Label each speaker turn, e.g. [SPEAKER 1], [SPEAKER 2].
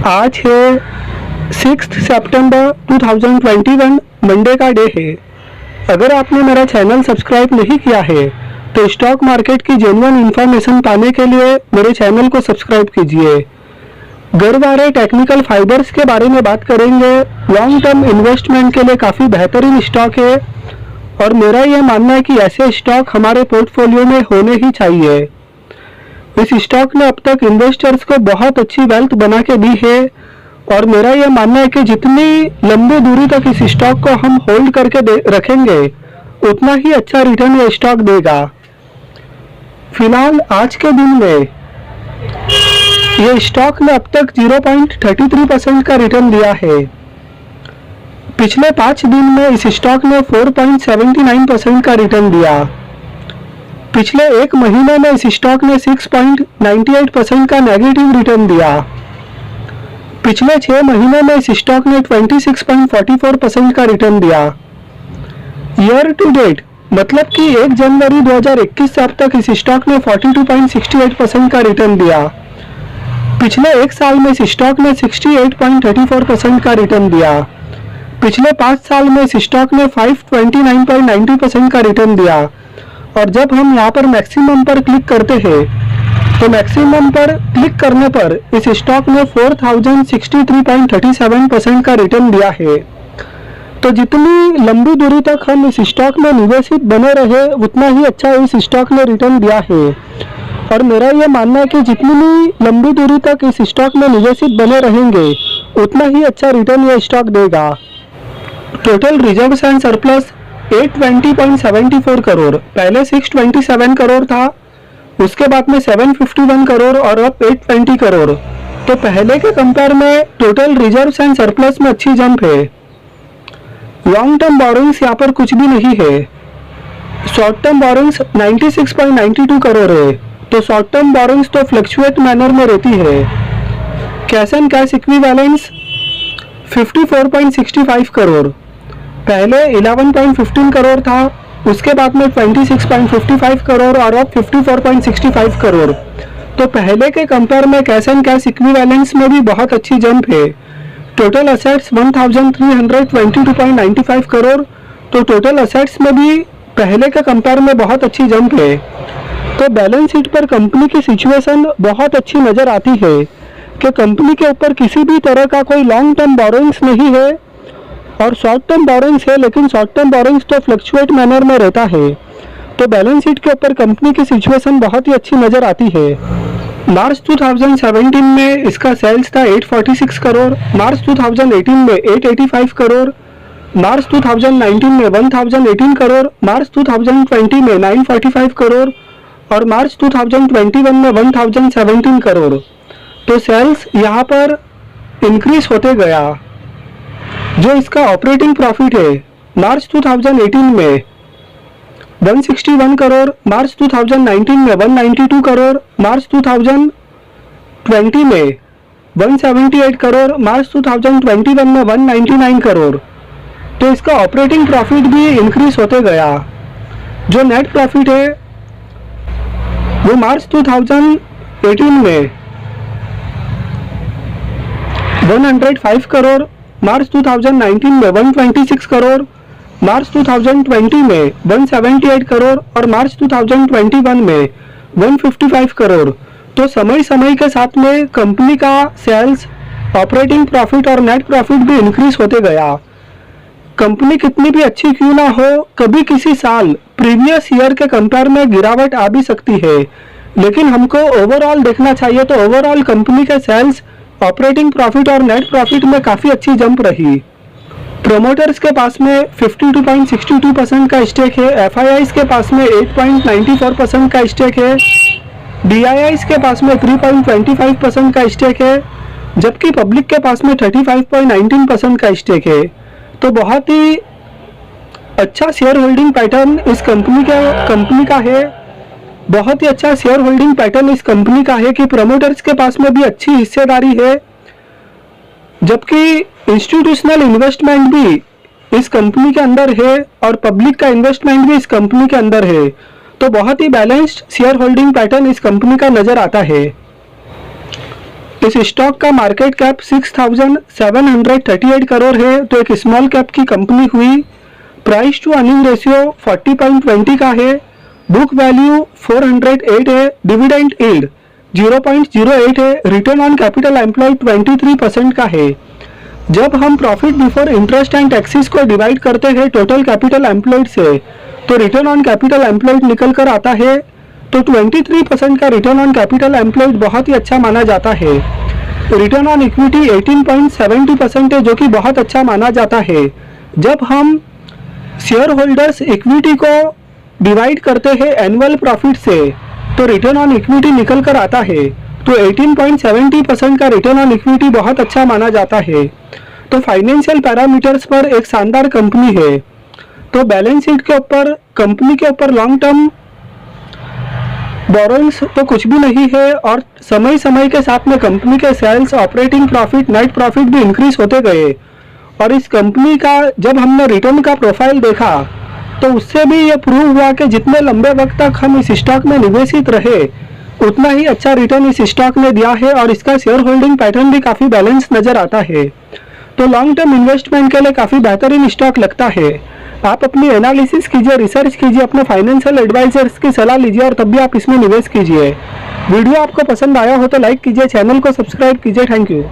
[SPEAKER 1] आज है 6 सितंबर 2021, मंडे का डे है। अगर आपने मेरा चैनल सब्सक्राइब नहीं किया है तो स्टॉक मार्केट की जेन्युइन इन्फॉर्मेशन पाने के लिए मेरे चैनल को सब्सक्राइब कीजिए। गरवारे टेक्निकल फाइबर्स के बारे में बात करेंगे। लॉन्ग टर्म इन्वेस्टमेंट के लिए काफ़ी बेहतरीन स्टॉक है और मेरा यह मानना है कि ऐसे स्टॉक हमारे पोर्टफोलियो में होने ही चाहिए। इस स्टॉक ने अब तक इन्वेस्टर्स को बहुत अच्छी वेल्थ बना के दी है और मेरा यह मानना है कि जितनी लंबी दूरी तक इस स्टॉक को हम होल्ड करके रखेंगे उतना ही अच्छा रिटर्न ये स्टॉक देगा। फिलहाल आज के दिन में ये स्टॉक ने अब तक 0.33% का रिटर्न दिया है। पिछले 5 दिन में इस स्टॉक ने 4.79% का रिटर्न दिया। पिछले एक महीने में इस स्टॉक ने 6.98% का नेगेटिव रिटर्न दिया। पिछले 6 महीने में इस स्टॉक ने 26.44% का रिटर्न दिया। ईयर टू डेट मतलब कि 1 जनवरी 2021 से अब तक इस स्टॉक ने 42.68% का रिटर्न दिया। पिछले एक साल में इस स्टॉक ने 68.34% का रिटर्न दिया। पिछले 5 साल में इस स्टॉक ने 529.90% का रिटर्न दिया। और जब हम यहाँ पर मैक्सिमम पर क्लिक करते हैं तो मैक्सिमम पर क्लिक करने पर इस स्टॉक ने 4063.37% का रिटर्न दिया है। तो जितनी लंबी दूरी तक हम इस स्टॉक में निवेशित बने रहे उतना ही अच्छा इस स्टॉक ने रिटर्न दिया है। और मेरा यह मानना है कि जितनी लंबी दूरी तक इस स्टॉक में निवेशित बने रहेंगे उतना ही अच्छा रिटर्न यह स्टॉक देगा। Total reserves and surplus 820.74 crore, पहले 627 करोड़ था, उसके बाद में 751 करोड़ और अब 820 करोड़। तो पहले के कंपेयर में टोटल रिजर्व्स एंड सरप्लस में अच्छी जंप है। लॉन्ग टर्म बोरोइंग्स यहाँ पर कुछ भी नहीं है। शॉर्ट टर्म बोरोइंग्स 96.92 करोड़ है। तो शॉर्ट टर्म बोरोइंग्स तो फ्लक्चुएट मैनर में रहती है। Cash and cash equivalence 54.65 crore, पहले 11.15 करोड़ था, उसके बाद में 26.55 करोड़ और अब 54.65 करोड़। तो पहले के कंपेयर में कैश एंड कैश इक्विवेलेंस में भी बहुत अच्छी जंप है। Total assets 1322.95 crore. तो टोटल असेट्स में भी पहले के कंपेयर में बहुत अच्छी जंप है। तो बैलेंस शीट पर कंपनी की सिचुएशन बहुत अच्छी नज़र आती है कि कंपनी के ऊपर किसी भी तरह का कोई लॉन्ग टर्म बोरोइंग्स नहीं है और शॉर्ट टर्म बोरोइंग्स है, लेकिन शॉर्ट टर्म बोरोइंग्स तो फ्लक्चुएट मैनर में रहता है। तो बैलेंस शीट के ऊपर कंपनी की सिचुएशन बहुत ही अच्छी नज़र आती है। मार्च 2017 में इसका सेल्स था 846 करोड़, मार्च 2018 में 885 करोड़, मार्च 2019 में 1018 करोड़, मार्च 2020 में 945 करोड़ और मार्च 2021 में 1017 करोड़। तो सेल्स यहाँ पर इंक्रीज होते गया। जो इसका ऑपरेटिंग प्रॉफिट है मार्च 2018 में 161 करोड़, मार्च 2019 में 192 करोड़, मार्च 2020 में 178 करोड़, मार्च 2021 में 199 करोड़। तो इसका ऑपरेटिंग प्रॉफिट भी इंक्रीज होते गया। जो नेट प्रॉफिट है वो मार्च 2018 में 105 करोड़, मार्च 2019 में 126 करोड़, मार्च 2020 में 178 करोड़ और मार्च 2021 में 155 करोड़। तो समय समय के साथ में कंपनी का सेल्स, ऑपरेटिंग प्रॉफिट और नेट प्रॉफिट भी इंक्रीज होते गया। कंपनी कितनी भी अच्छी क्यों ना हो, कभी किसी साल प्रीवियस ईयर के कंपेयर में गिरावट आ भी सकती है, लेकिन हमको ओवरऑल देखना चाहिए। तो ओवरऑल कंपनी के सेल्स, ऑपरेटिंग प्रॉफिट और नेट प्रॉफिट में काफ़ी अच्छी जंप रही। प्रोमोटर्स के पास में 52.62% का स्टेक है, एफआईआईस के पास में 8.94% का स्टेक है, डीआईआईस के पास में 3.25% का स्टेक है, जबकि पब्लिक के पास में 35.19% का स्टेक है। तो बहुत ही अच्छा शेयर होल्डिंग पैटर्न इस कंपनी का है। बहुत ही अच्छा शेयर होल्डिंग पैटर्न इस कंपनी का है कि प्रमोटर्स के पास में भी अच्छी हिस्सेदारी है, जबकि इंस्टीट्यूशनल इन्वेस्टमेंट भी इस कंपनी के अंदर है और पब्लिक का इन्वेस्टमेंट भी इस कंपनी के अंदर है। तो बहुत ही बैलेंस्ड शेयर होल्डिंग पैटर्न इस कंपनी का नज़र आता है। इस स्टॉक का मार्केट कैप 6,738 करोड़ है, तो एक स्मॉल कैप की कंपनी हुई। प्राइस टू अर्निंग रेशियो 40.20 का है। बुक वैल्यू 408 है। डिविडेंड यील्ड 0.08 है। रिटर्न ऑन कैपिटल एम्प्लॉयड 23% का है। जब हम profit before interest and taxes को डिवाइड करते हैं टोटल कैपिटल एम्प्लॉयड से, तो रिटर्न ऑन कैपिटल एम्प्लॉयड निकल कर आता है। तो 23% का रिटर्न ऑन कैपिटल एम्प्लॉयड बहुत ही अच्छा माना जाता है। रिटर्न ऑन इक्विटी 18.70% है, जो कि बहुत अच्छा माना जाता है। जब हम शेयर होल्डर्स इक्विटी को डिवाइड करते हैं एनुअल प्रॉफिट से, तो रिटर्न ऑन इक्विटी निकल कर आता है। तो 18.70% का रिटर्न ऑन इक्विटी बहुत अच्छा माना जाता है। तो फाइनेंशियल पैरामीटर्स पर एक शानदार कंपनी है। तो बैलेंस शीट के ऊपर कंपनी के ऊपर लॉन्ग टर्म बोरोइंग्स तो कुछ भी नहीं है, और समय समय के साथ में कंपनी के sales, operating profit, net profit भी इंक्रीज होते गए। और इस कंपनी का जब हमने रिटर्न का प्रोफाइल देखा, तो उससे भी ये प्रूव हुआ कि जितने लंबे वक्त तक हम इस स्टॉक में निवेशित रहे, उतना ही अच्छा रिटर्न इस स्टॉक ने दिया है। और इसका शेयर होल्डिंग पैटर्न भी काफ़ी बैलेंस नज़र आता है। तो लॉन्ग टर्म इन्वेस्टमेंट के लिए काफ़ी बेहतरीन स्टॉक लगता है। आप अपनी एनालिसिस कीजिए, रिसर्च कीजिए, अपने फाइनेंशियल एडवाइजर्स की सलाह लीजिए, और तब भी आप इसमें निवेश कीजिए। वीडियो आपको पसंद आया हो तो लाइक कीजिए, चैनल को सब्सक्राइब कीजिए। Thank you.